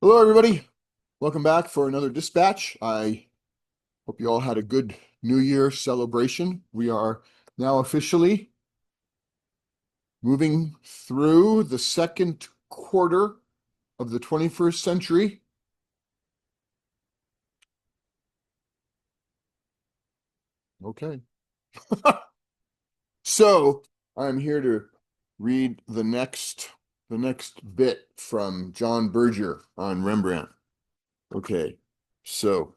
Hello, everybody. Welcome back for another dispatch. I hope you all had a good New Year celebration. We are now officially moving through the second quarter of the 21st century. Okay. So I'm here to read the next bit from John Berger on Rembrandt. Okay. So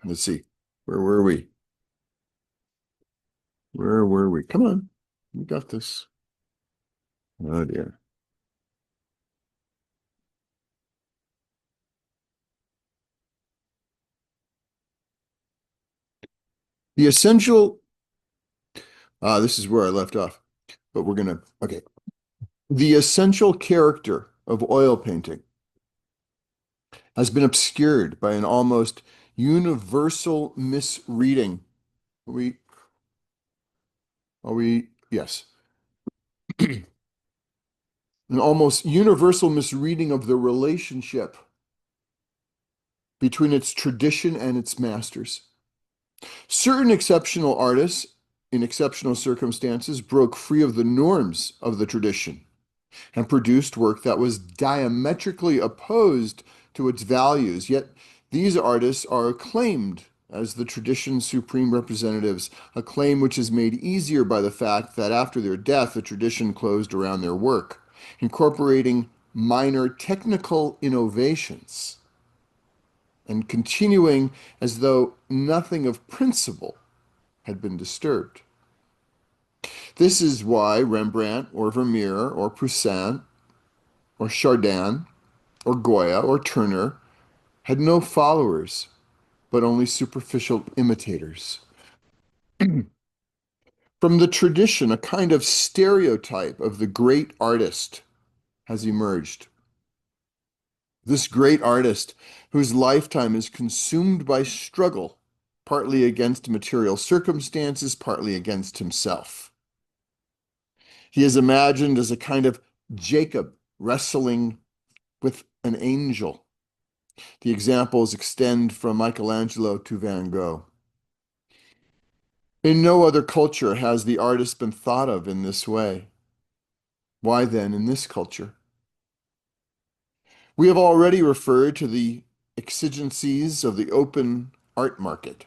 let's see. Where were we? Where were we? Come on. We got this. Oh dear. The essential, this is where I left off, but okay. The essential character of oil painting has been obscured by an almost universal misreading. We, yes, an almost universal misreading of the relationship between its tradition and its masters. Certain exceptional artists, in exceptional circumstances, broke free of the norms of the tradition and produced work that was diametrically opposed to its values. Yet these artists are acclaimed as the tradition's supreme representatives, a claim which is made easier by the fact that after their death, the tradition closed around their work, incorporating minor technical innovations and continuing as though nothing of principle had been disturbed. This is why Rembrandt or Vermeer or Poussin or Chardin or Goya or Turner had no followers, but only superficial imitators. From the tradition, a kind of stereotype of the great artist has emerged. This great artist, whose lifetime is consumed by struggle, partly against material circumstances, partly against himself. He is imagined as a kind of Jacob wrestling with an angel. The examples extend from Michelangelo to Van Gogh. In no other culture has the artist been thought of in this way. Why then in this culture? We have already referred to the exigencies of the open art market,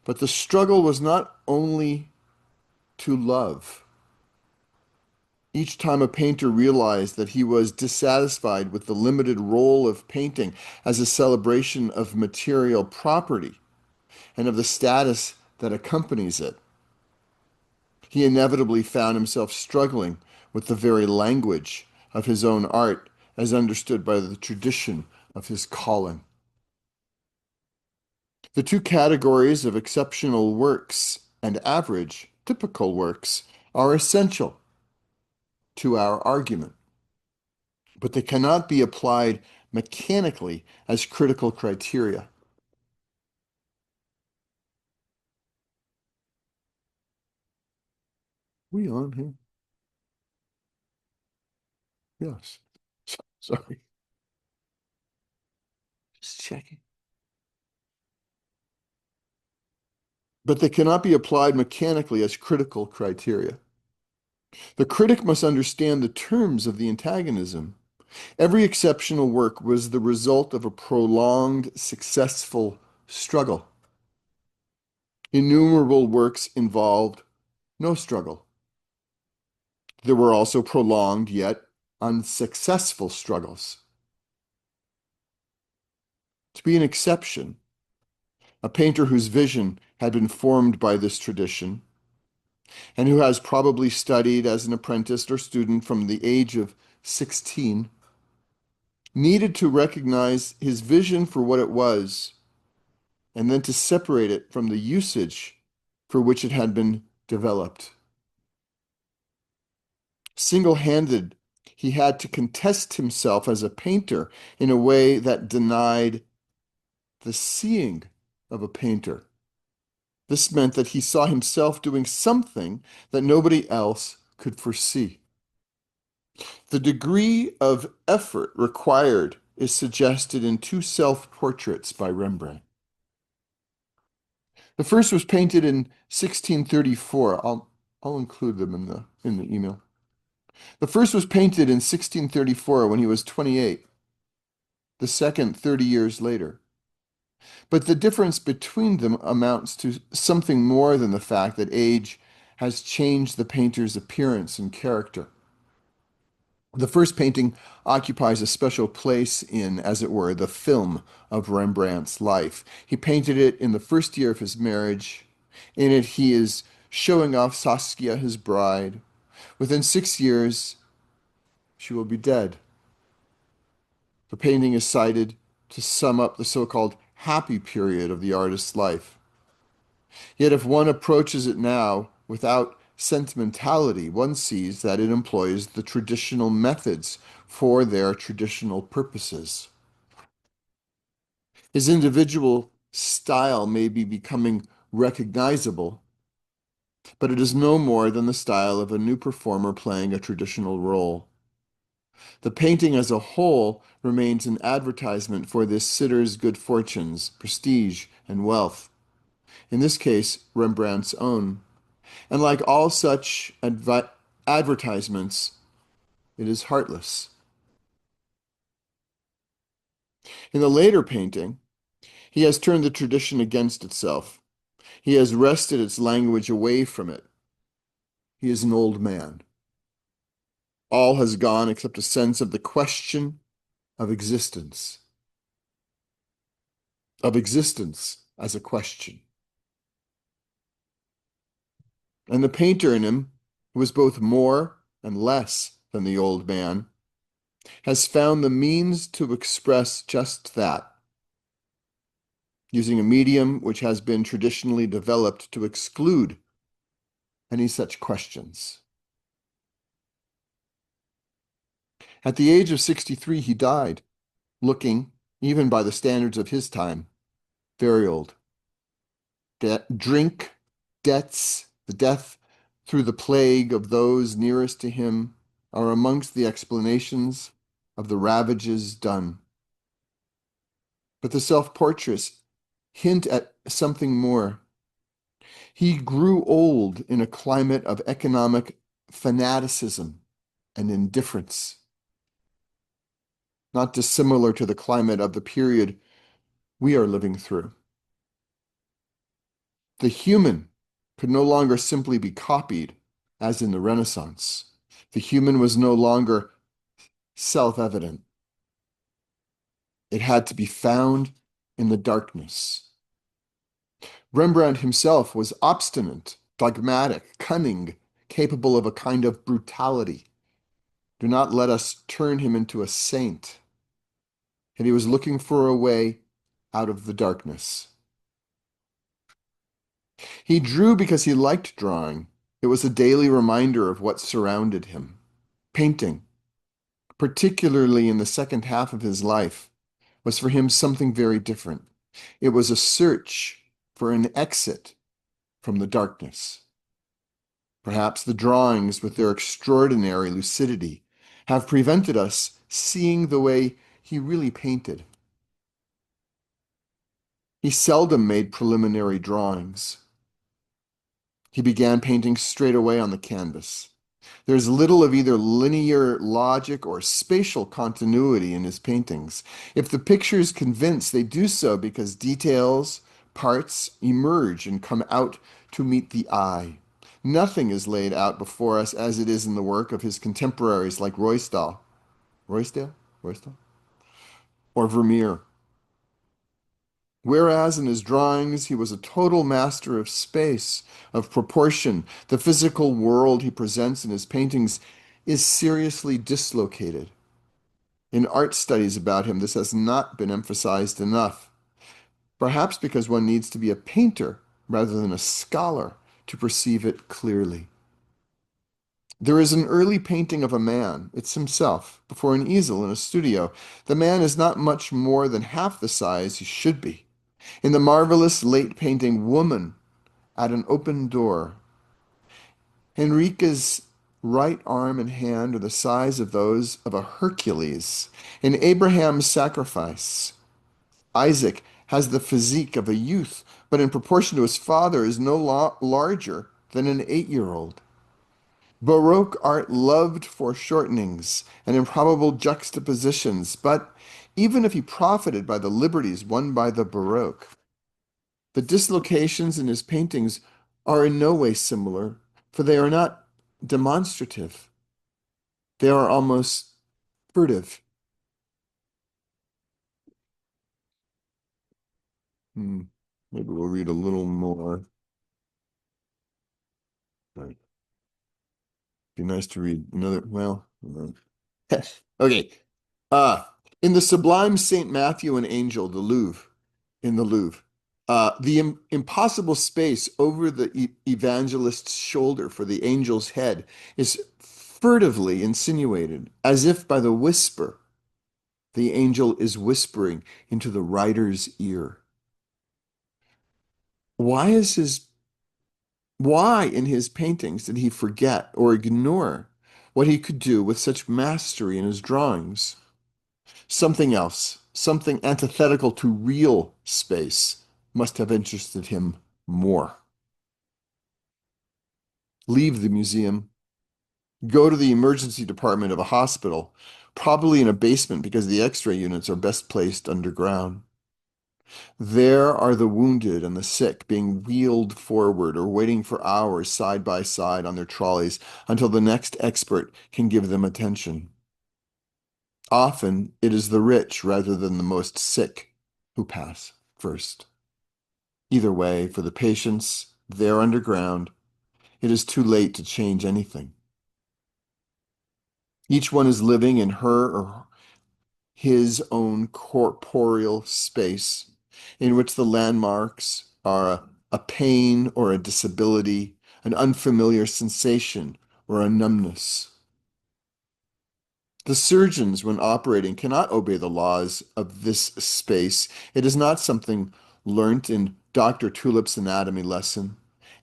but the struggle was not only to love. Each time a painter realized that he was dissatisfied with the limited role of painting as a celebration of material property and of the status that accompanies it, he inevitably found himself struggling with the very language of his own art as understood by the tradition of his calling. The two categories of exceptional works and average, typical works are essential to our argument, but they cannot be applied mechanically as critical criteria. We on here? Yes. Sorry. Just checking. But they cannot be applied mechanically as critical criteria. The critic must understand the terms of the antagonism. Every exceptional work was the result of a prolonged, successful struggle. Innumerable works involved no struggle. There were also prolonged yet unsuccessful struggles. To be an exception, a painter whose vision had been formed by this tradition, and who has probably studied as an apprentice or student from the age of 16, needed to recognize his vision for what it was, and then to separate it from the usage for which it had been developed. Single-handed, he had to contest himself as a painter in a way that denied the seeing of a painter. This meant that he saw himself doing something that nobody else could foresee. The degree of effort required is suggested in two self-portraits by Rembrandt. The first was painted in 1634. I'll include them in the email. The first was painted in 1634 when he was 28. The second 30 years later. But the difference between them amounts to something more than the fact that age has changed the painter's appearance and character. The first painting occupies a special place in, as it were, the film of Rembrandt's life. He painted it in the first year of his marriage. In it, he is showing off Saskia, his bride. Within 6 years, she will be dead. The painting is cited to sum up the so-called happy period of the artist's life. Yet if one approaches it now without sentimentality, one sees that it employs the traditional methods for their traditional purposes. His individual style may be becoming recognizable, but it is no more than the style of a new performer playing a traditional role. The painting as a whole remains an advertisement for this sitter's good fortunes, prestige, and wealth. In this case, Rembrandt's own. And like all such advertisements, it is heartless. In the later painting, he has turned the tradition against itself. He has wrested its language away from it. He is an old man. All has gone except a sense of the question of existence as a question. And the painter in him, who is both more and less than the old man, has found the means to express just that, using a medium which has been traditionally developed to exclude any such questions. At the age of 63, he died, looking, even by the standards of his time, very old. Drink, debts, the death through the plague of those nearest to him are amongst the explanations of the ravages done. But the self-portraits hint at something more. He grew old in a climate of economic fanaticism and indifference, not dissimilar to the climate of the period we are living through. The human could no longer simply be copied, as in the Renaissance. The human was no longer self-evident. It had to be found in the darkness. Rembrandt himself was obstinate, dogmatic, cunning, capable of a kind of brutality. Do not let us turn him into a saint. And he was looking for a way out of the darkness. He drew because he liked drawing. It was a daily reminder of what surrounded him. Painting, particularly in the second half of his life, was for him something very different. It was a search for an exit from the darkness. Perhaps the drawings, with their extraordinary lucidity, have prevented us seeing the way he really painted. He seldom made preliminary drawings. He began painting straight away on the canvas. There's little of either linear logic or spatial continuity in his paintings. If the pictures convince, they do so because details, parts emerge and come out to meet the eye. Nothing is laid out before us as it is in the work of his contemporaries like Roysdale, or Vermeer. Whereas in his drawings he was a total master of space, of proportion, the physical world he presents in his paintings is seriously dislocated. In art studies about him, this has not been emphasized enough, perhaps because one needs to be a painter rather than a scholar to perceive it clearly. There is an early painting of a man, it's himself, before an easel in a studio. The man is not much more than half the size he should be. In the marvelous late painting Woman at an Open Door, Henrique's right arm and hand are the size of those of a Hercules in Abraham's sacrifice. Isaac has the physique of a youth, but in proportion to his father is no larger than an 8-year-old. Baroque art loved foreshortenings and improbable juxtapositions, but even if he profited by the liberties won by the Baroque, the dislocations in his paintings are in no way similar, for they are not demonstrative. They are almost furtive. Hmm. Maybe we'll read a little more. Right. Be nice to read another. Well, okay. Uh, in the Sublime Saint Matthew and Angel, the Louvre, in the Louvre, the impossible space over the evangelist's shoulder for the angel's head is furtively insinuated, as if by the whisper. The angel is whispering into the writer's ear. Why is his Why in his paintings did he forget or ignore what he could do with such mastery in his drawings? Something else, something antithetical to real space, must have interested him more. Leave the museum, go to the emergency department of a hospital, probably in a basement because the X-ray units are best placed underground. There are the wounded and the sick being wheeled forward or waiting for hours side by side on their trolleys until the next expert can give them attention. Often it is the rich rather than the most sick who pass first. Either way, for the patients there underground, it is too late to change anything. Each one is living in her or his own corporeal space in which the landmarks are a pain or a disability, an unfamiliar sensation or a numbness. The surgeons, when operating, cannot obey the laws of this space. It is not something learnt in Dr. Tulip's anatomy lesson.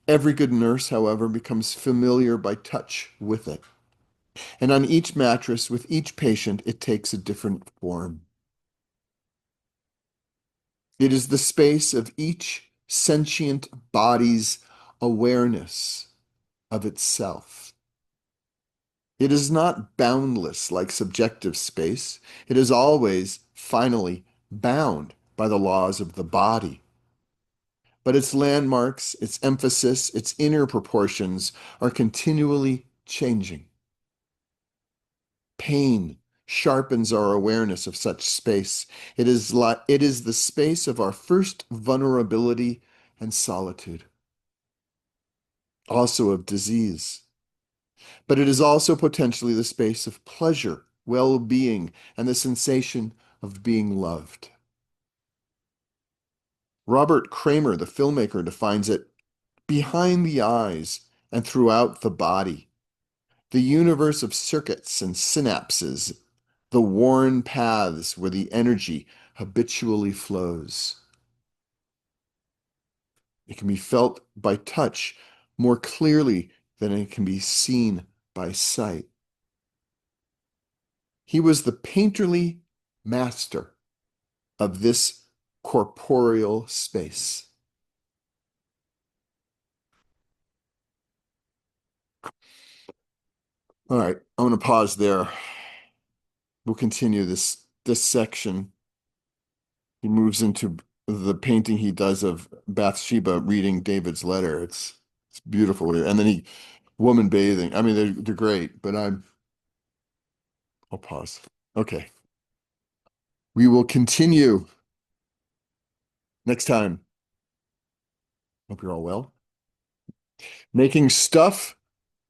Every good nurse, however, becomes familiar by touch with it. And on each mattress, with each patient, it takes a different form. It is the space of each sentient body's awareness of itself. It is not boundless like subjective space. It is always, finally, bound by the laws of the body. But its landmarks, its emphasis, its inner proportions are continually changing. Pain sharpens our awareness of such space. It is the space of our first vulnerability and solitude, also of disease. But it is also potentially the space of pleasure, well-being, and the sensation of being loved. Robert Kramer, the filmmaker, defines it behind the eyes and throughout the body, the universe of circuits and synapses, the worn paths where the energy habitually flows. It can be felt by touch more clearly than it can be seen by sight. He was the painterly master of this corporeal space. All right, I'm going to pause there. We'll continue this section. He moves into the painting he does of Bathsheba reading David's letter. It's beautiful. And then woman bathing. I mean, they're great, but I'll pause. Okay. We will continue next time. Hope you're all well. Making stuff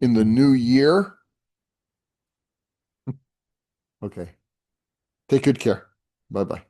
in the new year. Okay. Take good care. Bye-bye.